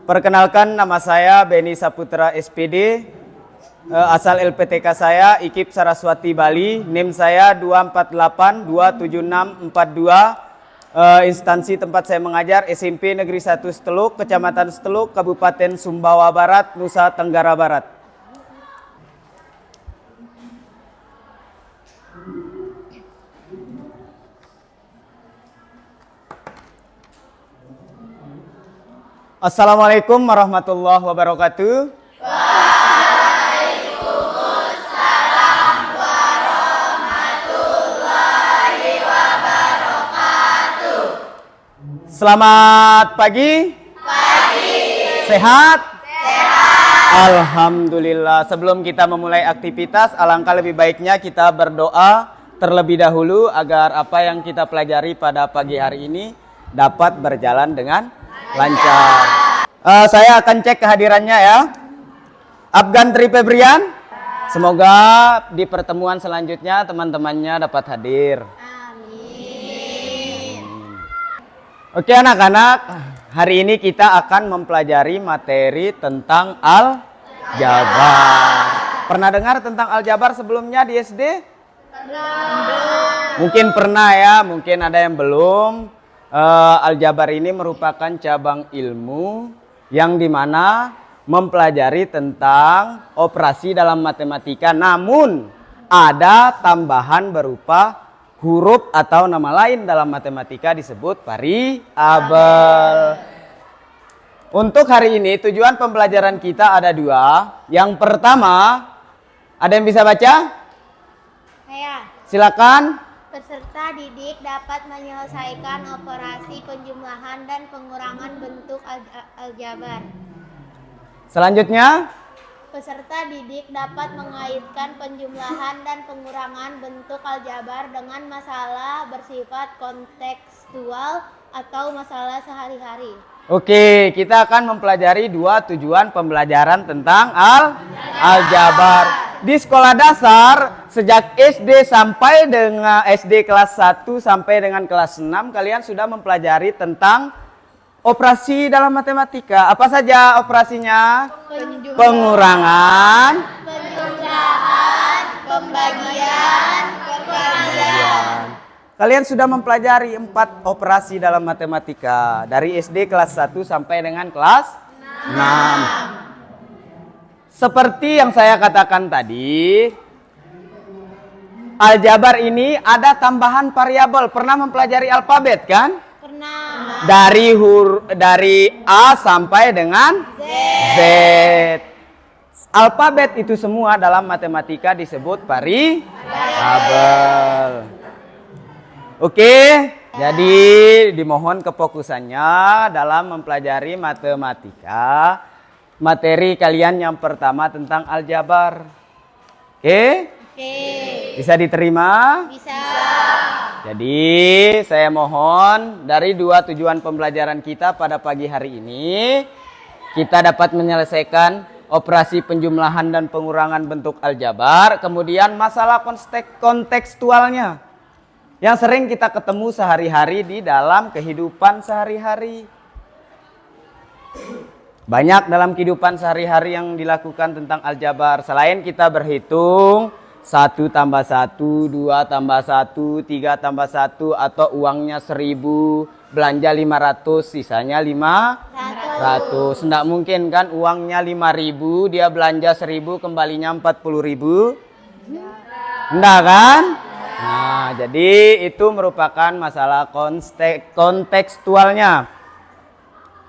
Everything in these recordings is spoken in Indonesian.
Perkenalkan, nama saya Beni Saputra SPD, asal LPTK saya IKIP Saraswati Bali, NIM saya 2482762, instansi tempat saya mengajar SMP Negeri 1 Seteluk, Kecamatan Seteluk, Kabupaten Sumbawa Barat, Nusa Tenggara Barat. Assalamualaikum warahmatullahi wabarakatuh. Waalaikumsalam warahmatullahi wabarakatuh. Selamat pagi. Sehat? Alhamdulillah. Sebelum kita memulai aktivitas, alangkah lebih baiknya kita berdoa terlebih dahulu agar apa yang kita pelajari pada pagi hari ini dapat berjalan dengan lancar. Saya akan cek kehadirannya ya. Afgan Tri Febrian. Semoga di pertemuan selanjutnya teman-temannya dapat hadir. Amin. Oke anak-anak, hari ini kita akan mempelajari materi tentang aljabar. Pernah dengar tentang aljabar sebelumnya di SD? Mungkin pernah ya, mungkin ada yang belum. Aljabar ini merupakan cabang ilmu yang dimana mempelajari tentang operasi dalam matematika, namun ada tambahan berupa huruf atau nama lain dalam matematika disebut variabel. Untuk hari ini tujuan pembelajaran kita ada dua. Yang pertama, ada yang bisa baca? Saya. Silakan. Peserta didik dapat menyelesaikan operasi penjumlahan dan pengurangan bentuk aljabar. Selanjutnya, Peserta didik dapat mengaitkan penjumlahan dan pengurangan bentuk aljabar dengan masalah bersifat kontekstual atau masalah sehari-hari. oke, kita akan mempelajari dua tujuan pembelajaran tentang aljabar. Di sekolah dasar, sejak SD sampai dengan SD kelas 1 sampai dengan kelas 6, kalian sudah mempelajari tentang operasi dalam matematika. Apa saja operasinya? Pengurangan, penjumlahan, pembagian, perkalian. Kalian sudah mempelajari 4 operasi dalam matematika dari SD kelas 1 sampai dengan kelas 6. Seperti yang saya katakan tadi, aljabar ini ada tambahan variabel. Pernah mempelajari alfabet kan? Pernah. Dari A sampai dengan Z. Alfabet itu semua dalam matematika disebut variabel. Oke, jadi dimohon kefokusannya dalam mempelajari matematika. Materi kalian yang pertama tentang aljabar. Oke? Bisa diterima? Bisa. Jadi saya mohon dari dua tujuan pembelajaran kita pada pagi hari ini, kita dapat menyelesaikan operasi penjumlahan dan pengurangan bentuk aljabar, kemudian masalah kontekstualnya yang sering kita ketemu sehari-hari di dalam kehidupan sehari-hari. Banyak dalam kehidupan sehari-hari yang dilakukan tentang aljabar. Selain kita berhitung 1 tambah 1, 2 tambah 1, 3 tambah 1, atau uangnya 1000, belanja 500, sisanya 500. Tidak mungkin kan uangnya 5.000, dia belanja 1000, kembalinya 40.000. Enggak kan? Nah, jadi itu merupakan masalah kontekstualnya.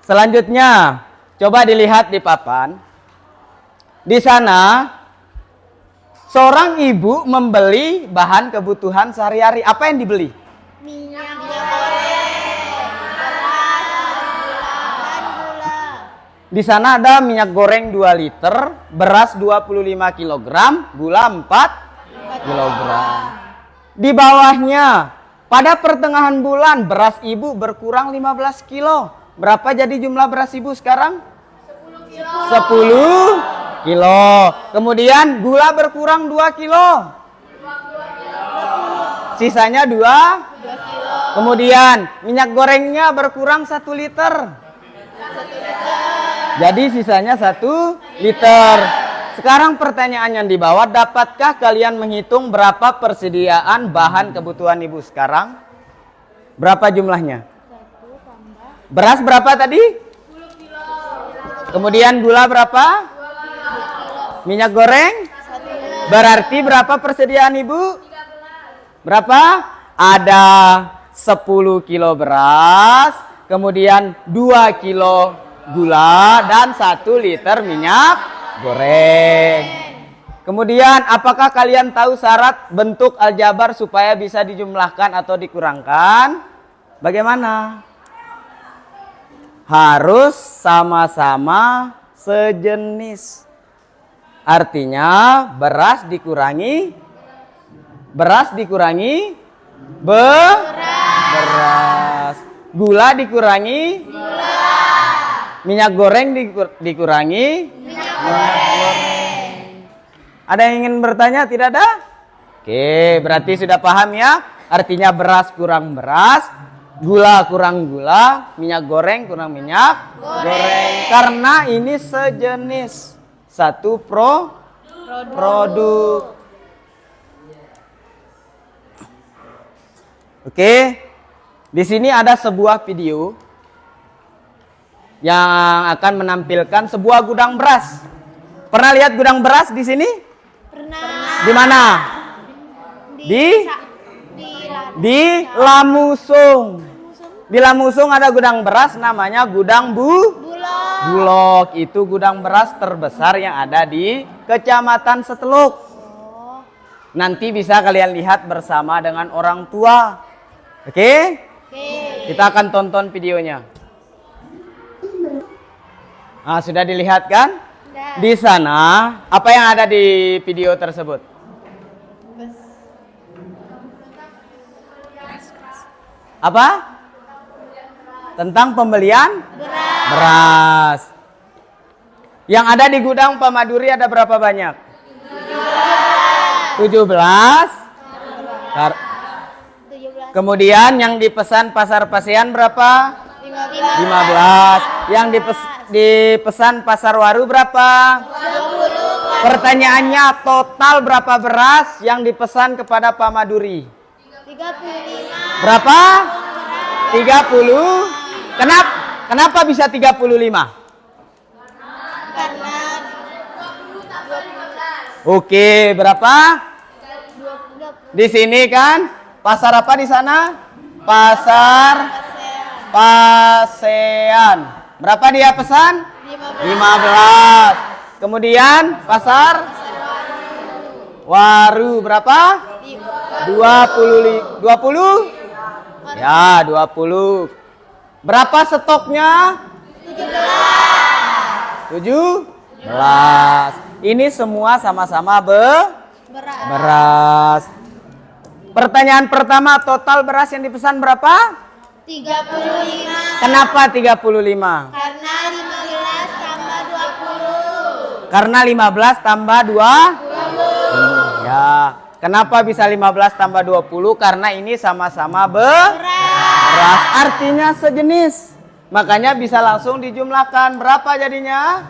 Selanjutnya, coba dilihat di papan. Di sana, seorang ibu membeli bahan kebutuhan sehari-hari. Apa yang dibeli? Minyak goreng, beras, dan gula. Di sana ada minyak goreng 2 liter, beras 25 kg, gula 4 kg. Di bawahnya, pada pertengahan bulan beras ibu berkurang 15 kilo. Berapa jadi jumlah beras ibu sekarang? 10 kilo. Kemudian gula berkurang 2 kilo. Sisanya 2 kilo. Kemudian minyak gorengnya berkurang 1 liter. Jadi sisanya 1 liter. Sekarang pertanyaan yang di bawah, dapatkah kalian menghitung berapa persediaan bahan kebutuhan ibu sekarang? Berapa jumlahnya? Beras berapa tadi? 10 kilo. Kemudian gula berapa? 2 kilo. Minyak goreng? 1 kilo. Berarti berapa persediaan ibu? 13. Berapa? Ada 10 kilo beras, kemudian 2 kilo gula, dan 1 liter minyak goreng. Kemudian apakah kalian tahu syarat bentuk aljabar supaya bisa dijumlahkan atau dikurangkan? Bagaimana? Harus sama-sama sejenis. Artinya beras dikurangi beras. Gula dikurangi minyak goreng dikurangi minyak goreng. Ada yang ingin bertanya? Tidak ada? Oke, berarti sudah paham ya. Artinya beras kurang beras, gula kurang gula, minyak goreng kurang minyak goreng. Karena ini sejenis, satu produk. Oke, di sini ada sebuah video yang akan menampilkan sebuah gudang beras. Pernah lihat gudang beras di sini? Pernah. Di mana? Di Lamusung. Di Lamusung ada gudang beras namanya gudang Bulog. Itu gudang beras terbesar yang ada di Kecamatan Seteluk. Nanti bisa kalian lihat bersama dengan orang tua. Oke? Kita akan tonton videonya. Nah, sudah dilihat kan? Di sana, apa yang ada di video tersebut? Apa? Tentang pembelian beras. Yang ada di gudang Pak Maduri ada berapa banyak? 17. Kemudian yang dipesan Pasar Pasean berapa? 15. Yang dipesan Pasar Waru berapa? 20. Pertanyaannya, total berapa beras yang dipesan kepada Pak Maduri? 35. Berapa? 30. Kenapa bisa 35? Karena Oke, berapa? 20. Di sini kan? Pasar apa di sana? Pasar Pasean. Berapa dia pesan? 15. Kemudian pasar Waru berapa? 20. Ya, 20. Berapa stoknya? 17. Ini semua sama-sama beras. Pertanyaan pertama, total beras yang dipesan berapa? 35. Kenapa 35? Karena 15 tambah 20. Karena 15 tambah 20. Ya. Kenapa bisa 15 tambah 20? Karena ini sama-sama beras. Artinya sejenis. Makanya bisa langsung dijumlahkan. Berapa jadinya?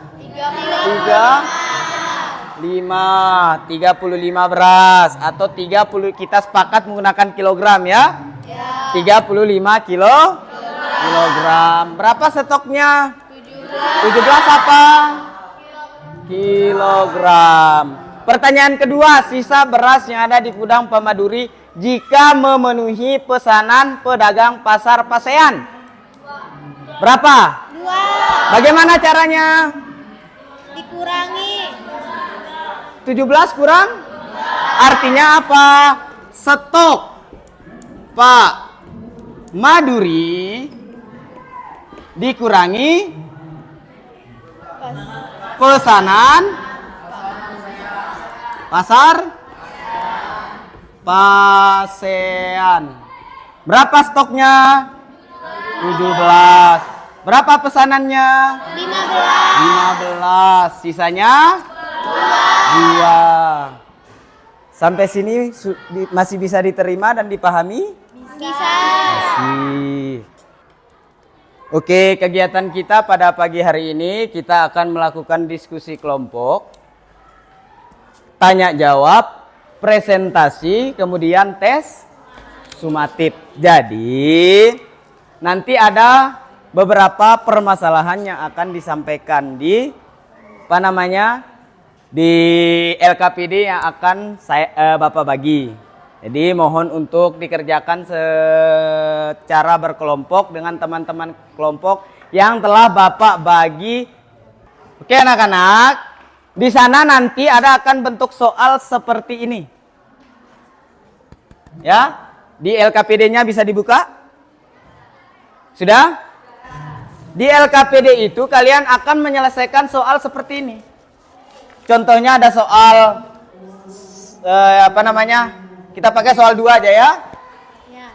35 beras. Atau 30, kita sepakat menggunakan kilogram ya? 35 kilogram. Berapa stoknya? 17 apa? Kilogram. Pertanyaan kedua, sisa beras yang ada di gudang Pak Maduri jika memenuhi pesanan pedagang Pasar Pasean. Berapa? 2. Bagaimana caranya? Dikurangi 17 kurang? Artinya apa? Stok Pak Maduri dikurangi pesanan Pasar Pasean. Berapa stoknya? 17. Berapa pesanannya? 15. Sisanya? 2. Sampai sini masih bisa diterima dan dipahami? bisa. Masih. Oke, kegiatan kita pada pagi hari ini kita akan melakukan diskusi kelompok, tanya jawab, presentasi, kemudian tes sumatif. Jadi nanti ada beberapa permasalahan yang akan disampaikan di di LKPD yang akan Bapak bagi. Jadi mohon untuk dikerjakan secara berkelompok dengan teman-teman kelompok yang telah Bapak bagi. Oke anak-anak, di sana nanti ada akan bentuk soal seperti ini. Ya, di LKPD-nya bisa dibuka? Sudah? Di LKPD itu kalian akan menyelesaikan soal seperti ini. Contohnya ada soal kita pakai soal 2 aja ya.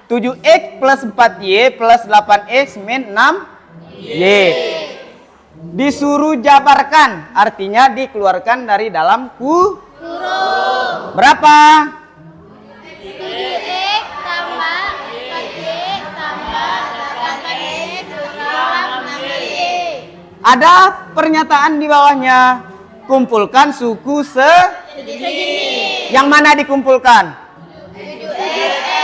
7x plus 4y plus 8x min 6y. Disuruh jabarkan, artinya dikeluarkan dari dalam kurung. Berapa? 7x tambah 4y tambah 8x kurang 6y. Ada pernyataan di bawahnya. Kumpulkan suku sejenis. Yang mana dikumpulkan? 7x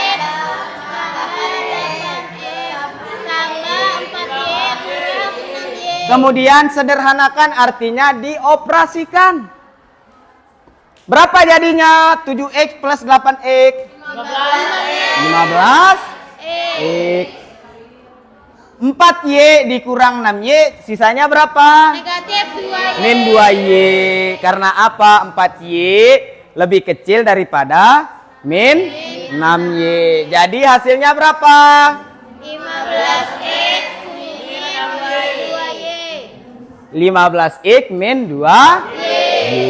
Kemudian sederhanakan, artinya dioperasikan. Berapa jadinya 7x plus 8x? 15x. 4y dikurang 6y, sisanya berapa? Negatif 2y. Min 2y. Karena apa? 4y lebih kecil daripada min 6y. Jadi hasilnya berapa? 15x min 2y. 15x min 2y.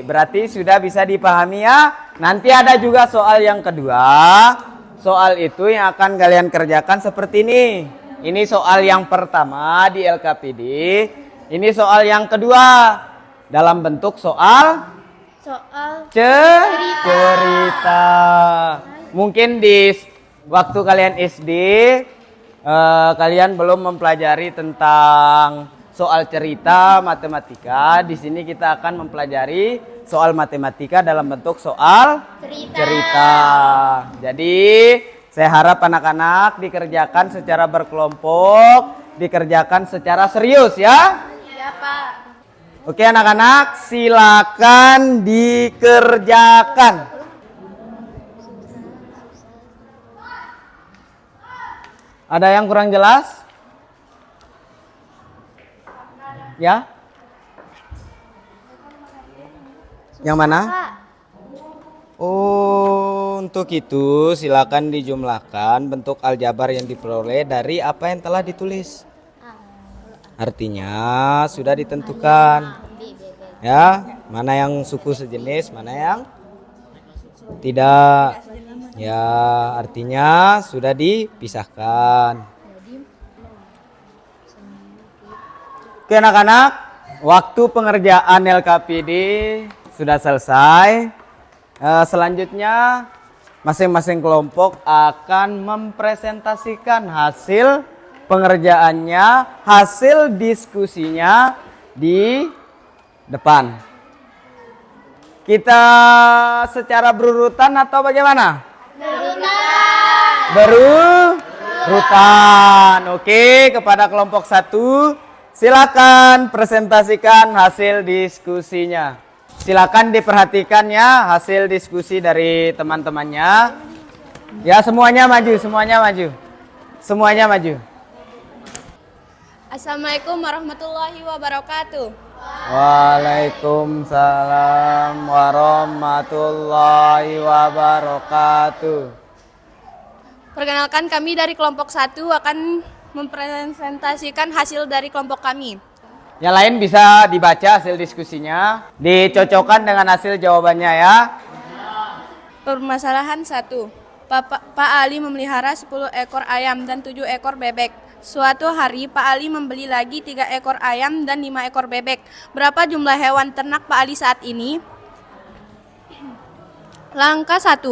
Berarti sudah bisa dipahami ya. Nanti ada juga soal yang kedua. Soal itu yang akan kalian kerjakan seperti ini. Ini soal yang pertama di LKPD. Ini soal yang kedua dalam bentuk soal cerita. Mungkin di waktu kalian SD kalian belum mempelajari tentang soal cerita matematika. Di sini kita akan mempelajari soal matematika dalam bentuk soal cerita. Jadi saya harap anak-anak dikerjakan secara berkelompok, dikerjakan secara serius ya. Ya, Pak. Oke anak-anak, silakan dikerjakan. Ada yang kurang jelas? Ya? Yang mana? Oh, untuk itu silakan dijumlahkan bentuk aljabar yang diperoleh dari apa yang telah ditulis. Artinya sudah ditentukan. Ya, mana yang suku sejenis, mana yang tidak. Ya, artinya sudah dipisahkan. Oke anak-anak, waktu pengerjaan LKPD sudah selesai. Selanjutnya masing-masing kelompok akan mempresentasikan hasil pengerjaannya, hasil diskusinya di depan. Kita secara berurutan atau bagaimana? Berurutan. Oke, kepada kelompok 1 silakan presentasikan hasil diskusinya. Silakan diperhatikan ya hasil diskusi dari teman-temannya. Ya, semuanya maju, semuanya maju. Semuanya maju. Assalamualaikum warahmatullahi wabarakatuh. Waalaikumsalam warahmatullahi wabarakatuh. Perkenalkan, kami dari kelompok 1 akan mempresentasikan hasil dari kelompok kami. Yang lain bisa dibaca hasil diskusinya, dicocokkan dengan hasil jawabannya ya. Permasalahan 1. Pak Ali memelihara 10 ekor ayam dan 7 ekor bebek. Suatu hari Pak Ali membeli lagi 3 ekor ayam dan 5 ekor bebek. Berapa jumlah hewan ternak Pak Ali saat ini? Langkah 1.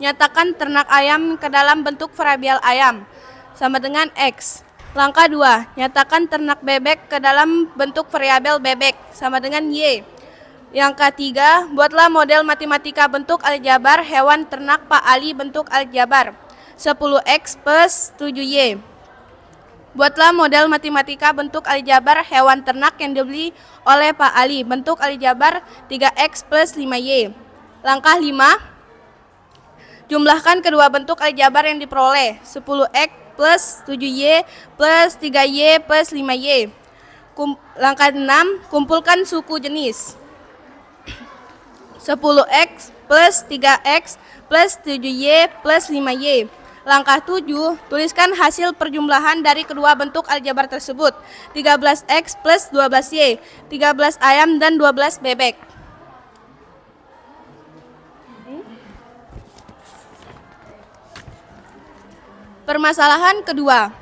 Nyatakan ternak ayam ke dalam bentuk variabel ayam sama dengan X. Langkah 2, nyatakan ternak bebek ke dalam bentuk variabel bebek sama dengan Y. Yang ketiga, buatlah model matematika bentuk aljabar hewan ternak Pak Ali bentuk aljabar 10x plus 7y. Buatlah model matematika bentuk aljabar hewan ternak yang dibeli oleh Pak Ali bentuk aljabar 3x plus 5y. Langkah 5, jumlahkan kedua bentuk aljabar yang diperoleh 10x plus 7y plus 3y plus 5y. Langkah 6, kumpulkan suku jenis 10x plus 3x plus 7y plus 5y. Langkah 7, tuliskan hasil perjumlahan dari kedua bentuk aljabar tersebut 13x plus 12y, 13 ayam dan 12 bebek. Permasalahan kedua.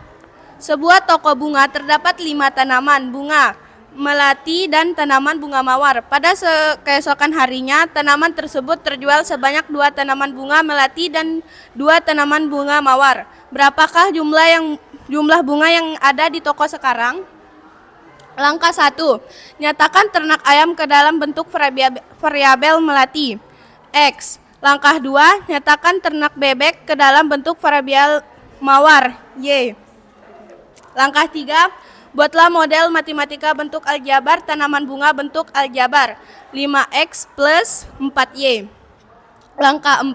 Sebuah toko bunga terdapat 5 tanaman bunga melati dan tanaman bunga mawar. Pada keesokan harinya, tanaman tersebut terjual sebanyak 2 tanaman bunga melati dan 2 tanaman bunga mawar. Berapakah jumlah bunga yang ada di toko sekarang? Langkah 1, nyatakan ternak ayam ke dalam bentuk variabel melati X. Langkah 2, nyatakan ternak bebek ke dalam bentuk variabel mawar Y. Langkah 3, buatlah model matematika bentuk aljabar tanaman bunga bentuk aljabar 5x plus 4y. Langkah 4,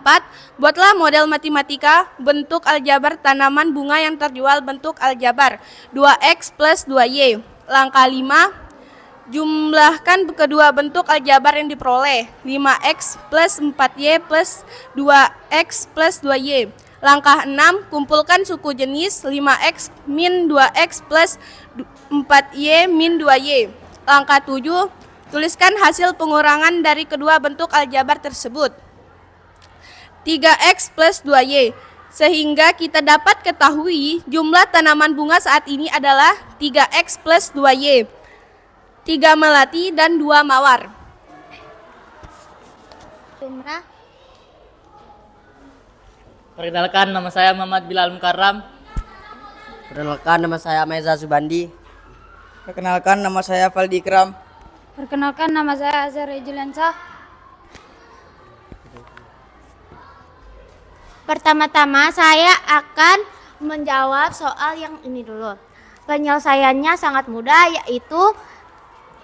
buatlah model matematika bentuk aljabar tanaman bunga yang terjual bentuk aljabar 2x plus 2y. Langkah 5, jumlahkan kedua bentuk aljabar yang diperoleh 5x plus 4y plus 2x plus 2y. Langkah 6, kumpulkan suku jenis 5x min 2x plus 4y min 2y. Langkah 7, tuliskan hasil pengurangan dari kedua bentuk aljabar tersebut 3x plus 2y. Sehingga kita dapat ketahui jumlah tanaman bunga saat ini adalah 3x plus 2y, 3 melati dan 2 mawar. Jumlah. Perkenalkan, nama saya Muhammad Bilal Mukarram. Perkenalkan, nama saya Meza Subandi. Perkenalkan, nama saya Faldi Ikram. Perkenalkan, nama saya Azhar Juliansyah. Pertama-tama saya akan menjawab soal yang ini dulu. Penyelesaiannya sangat mudah, yaitu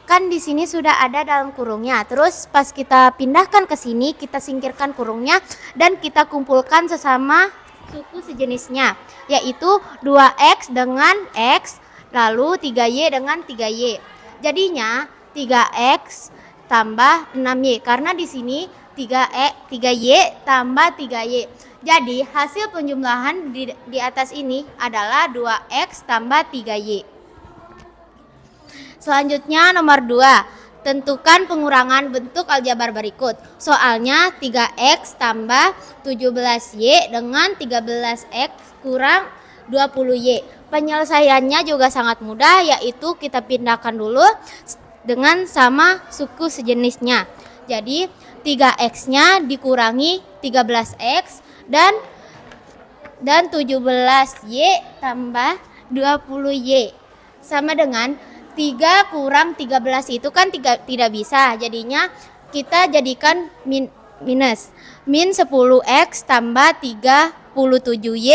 kan di sini sudah ada dalam kurungnya. Terus pas kita pindahkan ke sini, kita singkirkan kurungnya dan kita kumpulkan sesama suku sejenisnya, yaitu 2x dengan x, lalu 3y dengan 3y. Jadinya 3x tambah 6y, karena di sini 3y tambah 3y. Jadi hasil penjumlahan di atas ini adalah 2x tambah 3y. Selanjutnya nomor 2, tentukan pengurangan bentuk aljabar berikut. Soalnya 3x tambah 17y dengan 13x kurang 20y. Penyelesaiannya juga sangat mudah, yaitu kita pindahkan dulu dengan sama suku sejenisnya. Jadi 3x-nya dikurangi 13x dan 17y tambah 20y sama dengan 3 kurang 13 itu kan tidak bisa, jadinya kita jadikan minus min 10x tambah 37y.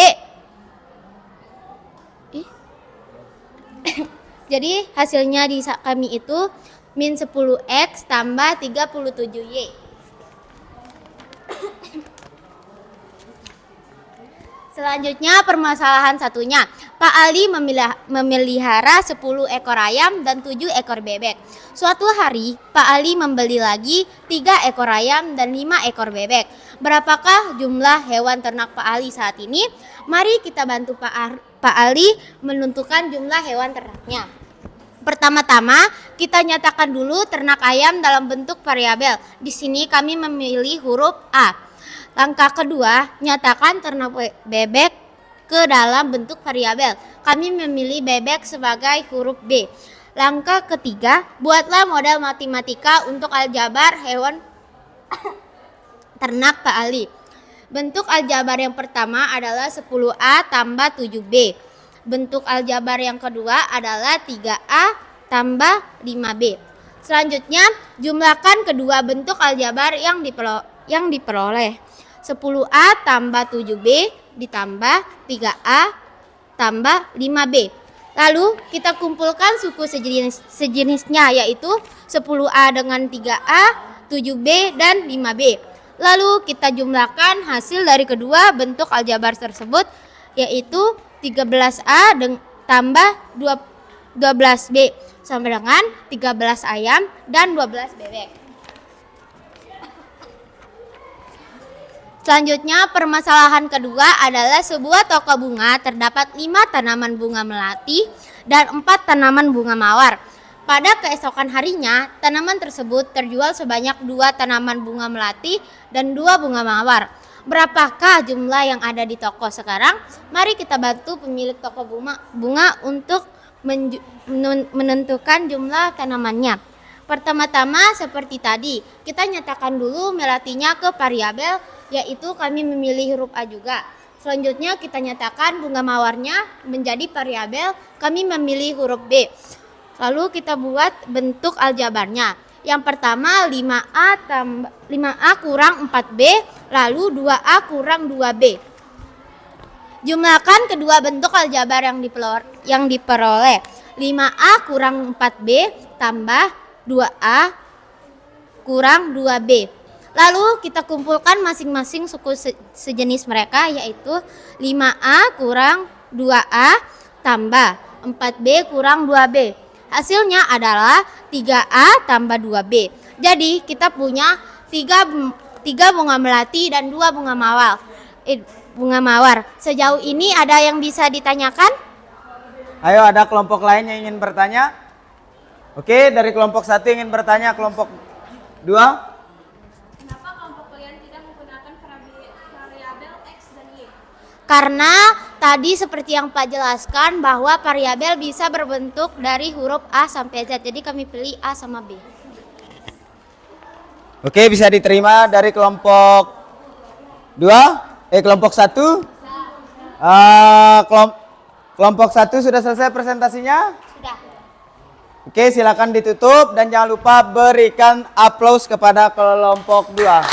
Jadi hasilnya di kami itu min 10x tambah 37y. Selanjutnya permasalahan satunya, Pak Ali memelihara 10 ekor ayam dan 7 ekor bebek. Suatu hari Pak Ali membeli lagi 3 ekor ayam dan 5 ekor bebek. Berapakah jumlah hewan ternak Pak Ali saat ini? Mari kita bantu Pak Ali menentukan jumlah hewan ternaknya. Pertama-tama kita nyatakan dulu ternak ayam dalam bentuk variabel. Di sini kami memilih huruf A. Langkah kedua, nyatakan ternak bebek ke dalam bentuk variabel. Kami memilih bebek sebagai huruf B. Langkah ketiga, buatlah model matematika untuk aljabar hewan ternak Pak Ali. Bentuk aljabar yang pertama adalah 10A tambah 7B. bentuk aljabar yang kedua adalah 3A tambah 5B. Selanjutnya, jumlahkan kedua bentuk aljabar yang diperoleh. 10A tambah 7B ditambah 3A tambah 5B. Lalu kita kumpulkan suku sejenisnya, yaitu 10A dengan 3A, 7B, dan 5B. Lalu kita jumlahkan hasil dari kedua bentuk aljabar tersebut, yaitu 13A tambah 12B sama dengan 13 ayam dan 12 bebek. Selanjutnya, permasalahan kedua adalah sebuah toko bunga terdapat 5 tanaman bunga melati dan 4 tanaman bunga mawar. Pada keesokan harinya, tanaman tersebut terjual sebanyak 2 tanaman bunga melati dan 2 bunga mawar. Berapakah jumlah yang ada di toko sekarang? Mari kita bantu pemilik toko bunga untuk menentukan jumlah tanamannya. Pertama-tama seperti tadi, kita nyatakan dulu melatinya ke variabel, yaitu kami memilih huruf A juga. Selanjutnya kita nyatakan bunga mawarnya menjadi variabel, kami memilih huruf B. Lalu kita buat bentuk aljabarnya. Yang pertama 5A kurang 4B, lalu 2A kurang 2B. Jumlahkan kedua bentuk aljabar yang diperoleh. 5A kurang 4B tambah 2A kurang 2B. Lalu kita kumpulkan masing-masing suku sejenis mereka, yaitu 5A kurang 2A tambah 4B kurang 2B. Hasilnya adalah 3A tambah 2B. Jadi kita punya 3 bunga melati dan 2 bunga mawar. Sejauh ini ada yang bisa ditanyakan? Ayo, ada kelompok lain yang ingin bertanya? Oke, dari kelompok 1 ingin bertanya, kelompok 2? Kenapa kelompok kalian tidak menggunakan variabel X dan Y? Karena tadi seperti yang Pak jelaskan bahwa variabel bisa berbentuk dari huruf A sampai Z. Jadi kami pilih A sama B. Oke, bisa diterima dari kelompok 2? Kelompok 1? Kelompok 1 sudah selesai presentasinya? Sudah. Oke, silakan ditutup dan jangan lupa berikan aplaus kepada kelompok 2.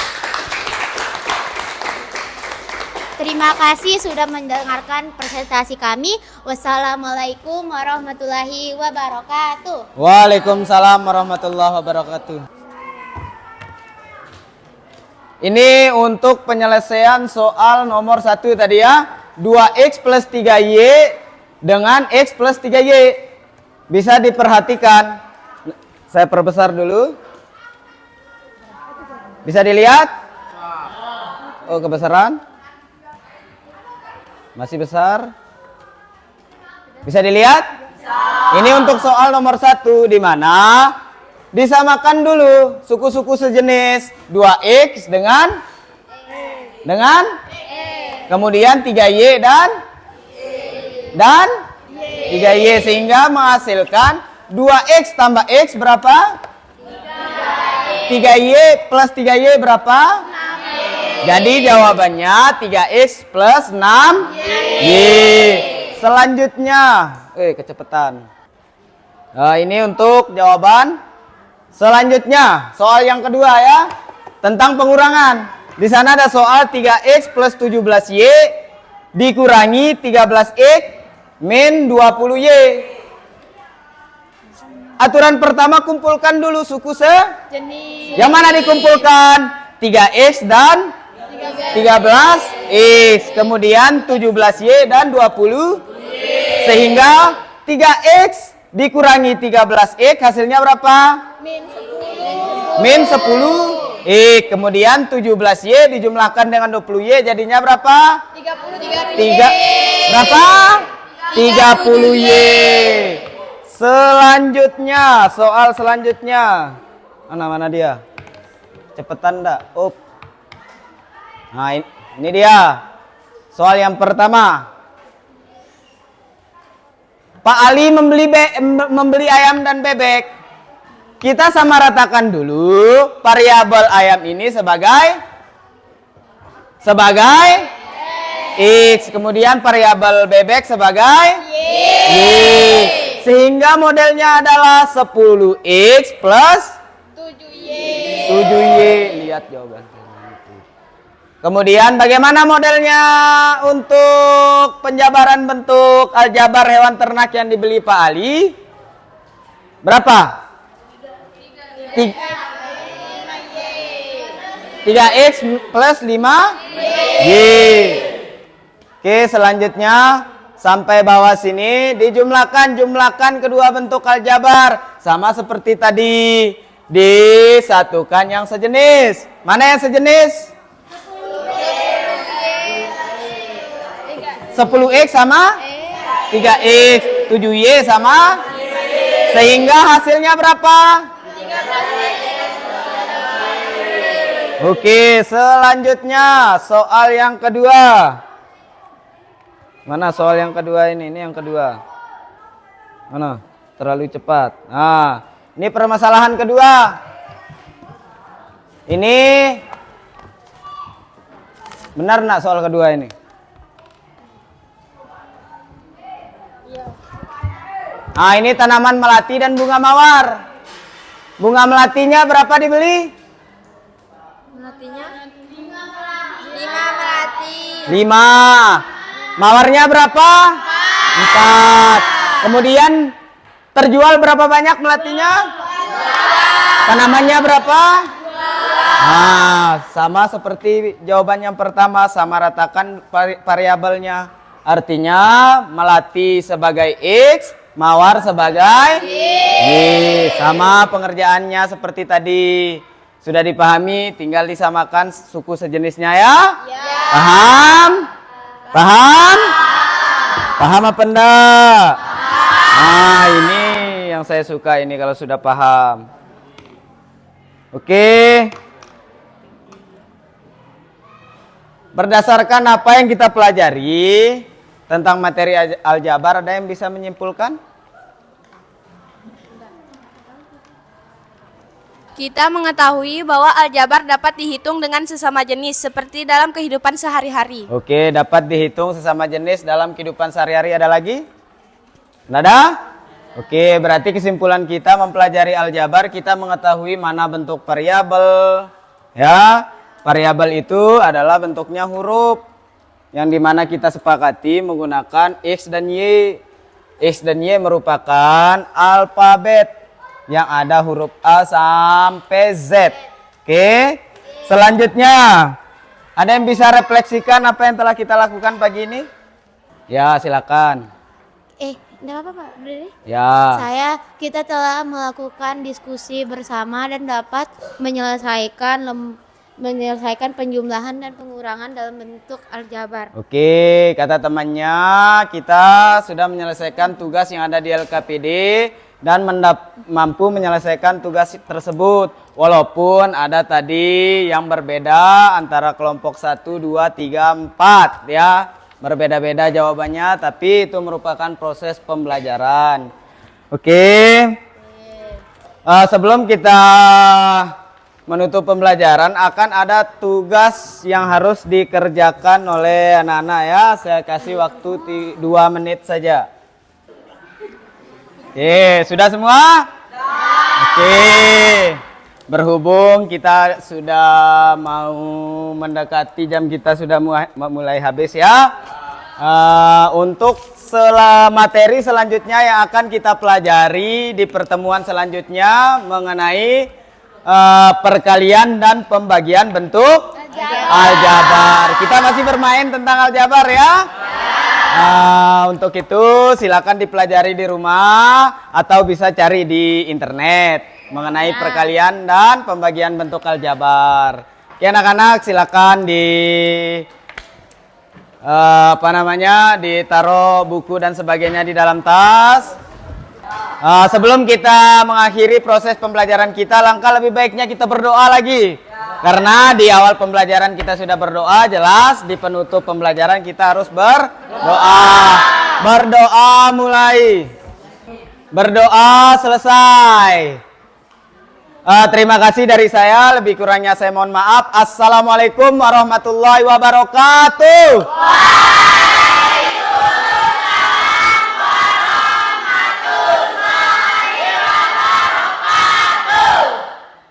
Terima kasih sudah mendengarkan presentasi kami. Wassalamualaikum warahmatullahi wabarakatuh. Waalaikumsalam warahmatullahi wabarakatuh. Ini untuk penyelesaian soal nomor 1 tadi ya. 2X plus 3Y dengan X plus 3Y. Bisa diperhatikan. Saya perbesar dulu. Bisa dilihat? Oh, kebesaran? Masih besar? Bisa dilihat? Ini untuk soal nomor 1 di mana disamakan dulu suku-suku sejenis 2X dengan kemudian 3Y dan 3Y sehingga menghasilkan 2X tambah X berapa? 3Y plus 3Y berapa? Jadi jawabannya 3X plus 6Y. Selanjutnya, kecepatan. Nah, ini untuk jawaban selanjutnya. Soal yang kedua ya, tentang pengurangan. Di sana ada soal 3X plus 17Y dikurangi 13X min 20Y. Aturan pertama, kumpulkan dulu suku sejenis. Yang mana dikumpulkan? 3X dan 13X, kemudian 17Y dan 20, sehingga 3X dikurangi 13X hasilnya berapa? Min 10. Kemudian 17Y dijumlahkan dengan 20Y jadinya berapa? 30Y. Selanjutnya, soal selanjutnya. Mana dia? Cepetan dah. Nah, ini dia. Soal yang pertama. Pak Ali membeli ayam dan bebek. Kita samaratakan dulu variabel ayam ini sebagai X. Kemudian variabel bebek sebagai Y. Sehingga modelnya adalah 10X plus 7Y. Lihat jawaban. Kemudian bagaimana modelnya untuk penjabaran bentuk aljabar hewan ternak yang dibeli Pak Ali? Berapa? 3X plus 5Y. Oke, selanjutnya sampai bawah sini jumlahkan kedua bentuk aljabar sama seperti tadi, disatukan yang sejenis. Mana yang sejenis? 10X sama 3X, 7Y sama, sehingga hasilnya berapa? Oke, selanjutnya soal yang kedua. Mana soal yang kedua ini? Ini yang kedua. Mana? Terlalu cepat. Nah, ini permasalahan kedua. Ini benar nak soal kedua ini? Nah, ini tanaman melati dan bunga mawar. Bunga melatinya berapa dibeli? Melatinya 5 melati. 5. Mawarnya berapa? 4. Kemudian terjual berapa banyak melatinya? Tanamannya berapa? Nah, sama seperti jawaban yang pertama, sama ratakan variabelnya. Artinya melati sebagai X, mawar sebagai Y. Sama pengerjaannya seperti tadi. Sudah dipahami, tinggal disamakan suku sejenisnya ya? Paham? Paham? Paham apa enggak? Nah, ini yang saya suka ini kalau sudah paham. Oke. Berdasarkan apa yang kita pelajari tentang materi aljabar, ada yang bisa menyimpulkan? Kita mengetahui bahwa aljabar dapat dihitung dengan sesama jenis seperti dalam kehidupan sehari-hari. Oke, dapat dihitung sesama jenis dalam kehidupan sehari-hari. Ada lagi? Nada? Oke, berarti kesimpulan kita mempelajari aljabar, kita mengetahui mana bentuk variabel. Ya, variabel itu adalah bentuknya huruf, yang dimana kita sepakati menggunakan X dan Y. X dan Y merupakan alfabet yang ada huruf A sampai Z. Oke. Selanjutnya, ada yang bisa refleksikan apa yang telah kita lakukan pagi ini? Ya, silakan. Enggak apa-apa, Pak. Berdiri. Ya. Kita telah melakukan diskusi bersama dan dapat menyelesaikan penjumlahan dan pengurangan dalam bentuk aljabar. Oke, kata temannya, kita sudah menyelesaikan tugas yang ada di LKPD dan mampu menyelesaikan tugas tersebut. Walaupun ada tadi yang berbeda antara kelompok 1, 2, 3, 4 ya. Berbeda-beda jawabannya, tapi itu merupakan proses pembelajaran. Oke. Sebelum kita menutup pembelajaran, akan ada tugas yang harus dikerjakan oleh anak-anak ya. Saya kasih waktu 2 menit saja. Oke, sudah semua? Oke. Berhubung kita sudah mau mendekati jam kita sudah mulai habis ya. Untuk materi selanjutnya yang akan kita pelajari di pertemuan selanjutnya mengenai perkalian dan pembagian bentuk aljabar. Kita masih bermain tentang aljabar ya. Untuk itu silakan dipelajari di rumah atau bisa cari di internet mengenai perkalian dan pembagian bentuk aljabar. Oke anak-anak, silakan ditaruh buku dan sebagainya di dalam tas. Sebelum kita mengakhiri proses pembelajaran kita, langkah lebih baiknya kita berdoa lagi. Karena di awal pembelajaran kita sudah berdoa, jelas di penutup pembelajaran kita harus berdoa. Berdoa mulai. Berdoa selesai. Terima kasih dari saya, lebih kurangnya saya mohon maaf. Assalamualaikum warahmatullahi wabarakatuh.